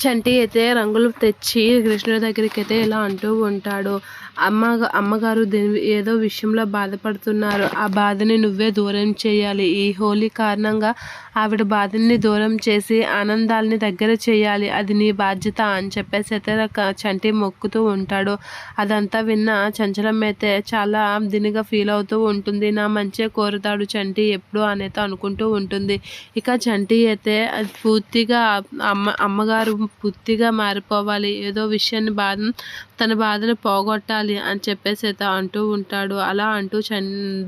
చంటి అయితే రంగులు తెచ్చి కృష్ణుడి దగ్గరికైతే ఇలా అంటూ ఉంటాడు. అమ్మగారు ఏదో విషయంలో బాధపడుతున్నారు. ఆ బాధని నువ్వే దూరం చేయాలి. ఈ హోలీ కారణంగా ఆవిడ బాధని దూరం చేసి ఆనందాల్ని దగ్గర చేయాలి. అది నీ బాధ్యత అని చెప్పేసి అయితే చంటి మొక్కుతూ ఉంటాడు. అదంతా విన్న చంచలమ్మ అయితే చాలా దీనిగా ఫీల్ అవుతూ ఉంటుంది. నా మంచే కోరుతాడు చంటి ఎప్పుడు అనేది అనుకుంటూ ఉంటుంది. ఇక చంటి అయితే అది పూర్తిగా అమ్మగారు పూర్తిగా మారిపోవాలి. ఏదో విషయాన్ని తన బాధను పోగొట్టాలి అని చెప్పేసి అయితే అంటూ ఉంటాడు. అలా అంటూ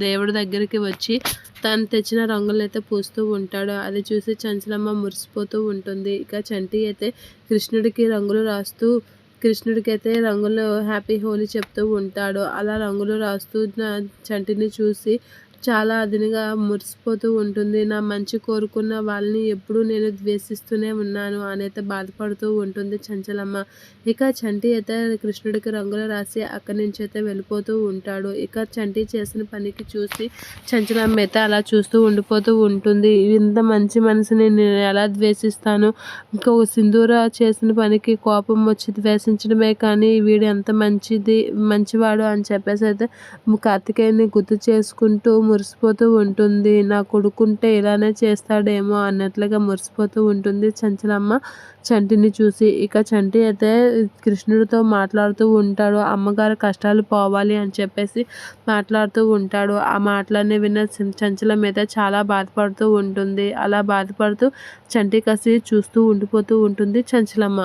దేవుడి దగ్గరికి వచ్చి తను తెచ్చిన రంగులైతే పూస్తూ ఉంటాడు. అది చూసి చంచలమ్మ మురిసిపోతూ ఉంటుంది. ఇక చంటి అయితే కృష్ణుడికి రంగులు రాస్తూ కృష్ణుడికైతే రంగులు హ్యాపీ హోలీ చెప్తూ ఉంటాడు. అలా రంగులు రాస్తూ చంటిని చూసి చాలా అదినిగా మురిసిపోతూ ఉంటుంది. నా మంచి కోరుకున్న వాళ్ళని ఎప్పుడూ నేను ద్వేషిస్తూనే ఉన్నాను అనైతే బాధపడుతూ ఉంటుంది చంచలమ్మ. ఇక చంటి అయితే కృష్ణుడికి రంగులు రాసి అక్కడి నుంచి అయితే వెళ్ళిపోతూ ఉంటాడు. ఇక చంటి చేసిన పనికి చూసి చంచలమ్మ అయితే అలా చూస్తూ ఉండిపోతూ ఉంటుంది. ఇంత మంచి మనసుని నేను ఎలా ద్వేషిస్తాను, ఇంకొక సింధూర చేసిన పనికి కోపం వచ్చి ద్వేషించడమే కానీ వీడు ఎంత మంచివాడు అని చెప్పేసి అయితే కార్తికేయని గుర్తు చేసుకుంటూ మురిసిపోతూ ఉంటుంది. నా కొడుకుంటే ఇలానే చేస్తాడేమో అన్నట్లుగా మురిసిపోతూ ఉంటుంది చంచలమ్మ చంటిని చూసి. ఇక చంటి అయితే కృష్ణుడితో మాట్లాడుతూ ఉంటాడు. అమ్మగారి కష్టాలు పోవాలి అని చెప్పేసి మాట్లాడుతూ ఉంటాడు. ఆ మాటలన్నీ విన్న చంచలమ్మ అయితే చాలా బాధపడుతూ ఉంటుంది. అలా బాధపడుతూ చంటి కసి చూస్తూ ఉండిపోతూ ఉంటుంది చంచలమ్మ.